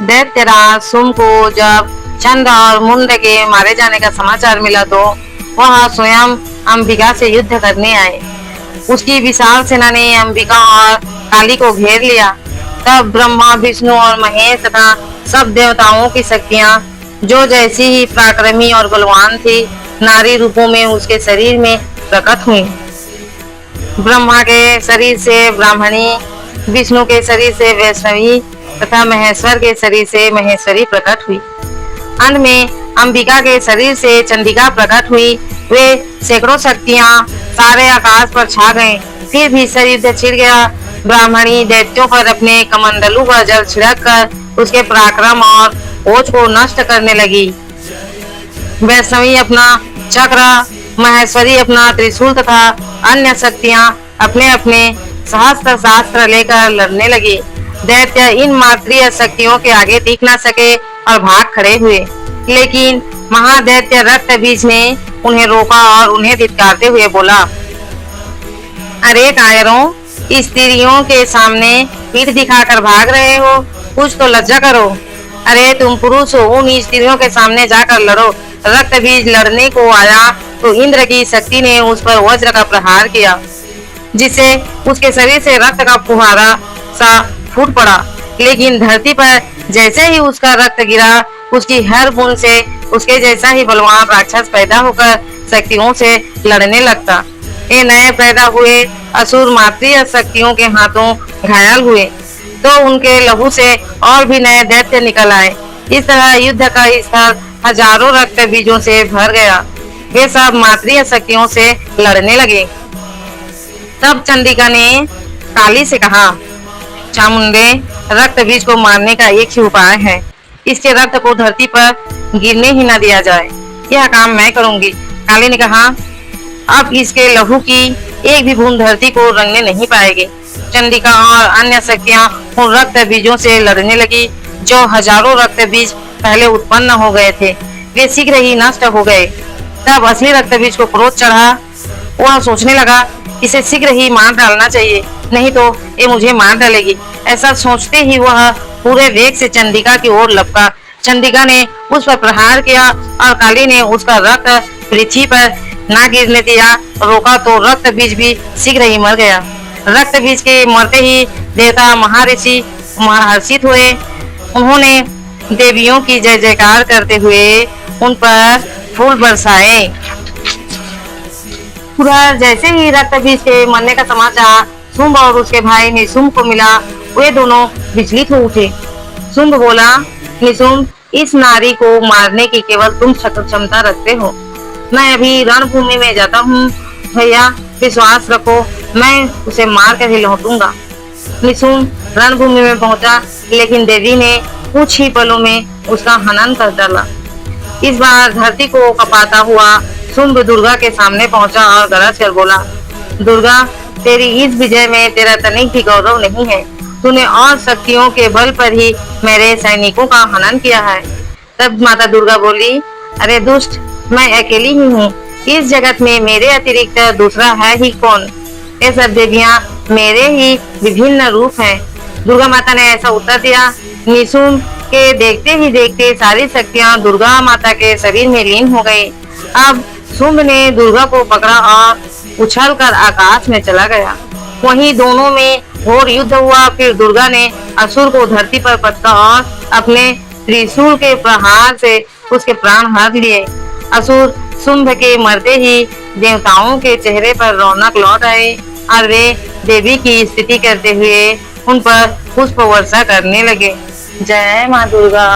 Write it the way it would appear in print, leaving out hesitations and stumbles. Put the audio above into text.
दैत्यराज सुम को जब चंद्र और मुंड के मारे जाने का समाचार मिला तो वह स्वयं अंबिका से युद्ध करने आए। उसकी विशाल सेना ने अंबिका और काली को घेर लिया। तब ब्रह्मा विष्णु और महेश तथा सब देवताओं की शक्तियां जो जैसी ही पराक्रमी और बलवान थी नारी रूपों में उसके शरीर में प्रकट हुई। ब्रह्मा के शरीर से ब्राह्मणी, विष्णु के शरीर से वैष्णवी तथा महेश्वर के शरीर से महेश्वरी प्रकट हुई। अंत में अंबिका के शरीर से चंडिका प्रकट हुई। वे सैकड़ों शक्तियां सारे आकाश पर छा गए। फिर भीषण युद्ध छिड़ गया। ब्राह्मणी दैत्यों पर अपने कमंडलू का जल छिड़क कर उसके पराक्रम और ओज को नष्ट करने लगी। वैष्णवी अपना चक्र, महेश्वरी अपना त्रिशूल तथा अन्य शक्तियां अपने अपने सहस्त्र शास्त्र लेकर लड़ने लगी। दैत्य इन मातृय शक्तियों के आगे टिक न सके और भाग खड़े हुए, लेकिन महादैत्य रक्त बीज ने उन्हें रोका और उन्हें धिक्कारते हुए बोला, अरे कायरों, स्त्रियों के सामने पीठ दिखाकर भाग रहे हो, कुछ तो लज्जा करो। अरे तुम पुरुष हो, उन स्त्रियों के सामने जाकर लड़ो। रक्त बीज लड़ने को आया तो इंद्र की शक्ति ने उस पर वज्र का प्रहार किया, जिससे उसके शरीर से रक्त का फुहारा सा फूट पड़ा। लेकिन धरती पर जैसे ही उसका रक्त गिरा, उसकी हर बूंद से उसके जैसा ही बलवान राक्षस पैदा होकर शक्तियों से लड़ने लगता। ये नए पैदा हुए असुर मातृ शक्तियों के हाथों घायल हुए तो उनके लहू से और भी नए दैत्य निकल आए। इस तरह युद्ध का स्थल हजारों रक्त बीजों से भर गया। वे सब मातृ शक्तियों से लड़ने लगे। तब चंडिका ने काली से कहा, चामुंडे, रक्त बीज को मारने का एक ही उपाय है, इसके रक्त को धरती पर गिरने ही न दिया जाए। यह काम मैं करूंगी। काली ने कहा, अब इसके लहू की एक भी बूंद धरती को रंगने नहीं पाएगी। चंडिका और अन्य शक्तियां उन रक्त बीजों से लड़ने लगी। जो हजारों रक्त बीज पहले उत्पन्न हो गए थे वे शीघ्र ही नष्ट हो गए। तब असली रक्त बीज को क्रोध चढ़ा। वह सोचने लगा, इसे शीघ्र ही मार डालना चाहिए, नहीं तो ये मुझे मार डालेगी। ऐसा सोचते ही वह पूरे वेग से चंडिका की ओर लपका। चंडिका ने उस पर प्रहार किया और काली ने उसका रक्त पृथ्वी पर ना गिरने दिया। रोका तो रक्त बीज भी शीघ्र ही मर गया। रक्त बीज के मरते ही देवता महर्षि हर्षित हुए। उन्होंने देवियों की जय जयकार करते हुए उन पर फूल बरसाए। उधर जैसे ही रक्त बीज के मरने का समाचार शुंभ और उसके भाई निशुंभ को मिला, वे दोनों विचलित हो उठे। शुंभ बोला, निशुंभ, इस नारी को मारने की केवल तुम क्षमता रखते हो। मैं अभी रणभूमि में जाता हूँ, भैया विश्वास रखो, मैं उसे मार कर ही लौटूंगा। निशुंभ रणभूमि में पहुंचा, लेकिन देवी ने कुछ ही पलों में उसका हनन कर डाला। इस बार धरती को कपाता हुआ शुंभ दुर्गा के सामने पहुंचा और गरज कर बोला, दुर्गा, तेरी इस विजय में तेरा तनिक भी गौरव नहीं है। तूने और शक्तियों के बल पर ही मेरे सैनिकों का हनन किया है। तब माता दुर्गा बोली, अरे दुष्ट, मैं अकेली ही हूँ। इस जगत में मेरे अतिरिक्त दूसरा है ही कौन? ये सब देवियाँ मेरे ही विभिन्न रूप हैं। दुर्गा माता ने ऐसा उत्तर दिया। निशुंभ के देखते ही देखते सारी शक्तियाँ दुर्गा माता के शरीर में लीन हो गई। अब शुंभ ने दुर्गा को पकड़ा और उछलकर आकाश में चला गया। वहीं दोनों में घोर युद्ध हुआ। फिर दुर्गा ने असुर को धरती पर पटका और अपने त्रिशूल के प्रहार से उसके प्राण हर लिए। असुर शुंभ के मरते ही देवताओं के चेहरे पर रौनक लौट आई और वे देवी की स्तुति करते हुए उन पर पुष्प वर्षा करने लगे। जय माँ दुर्गा।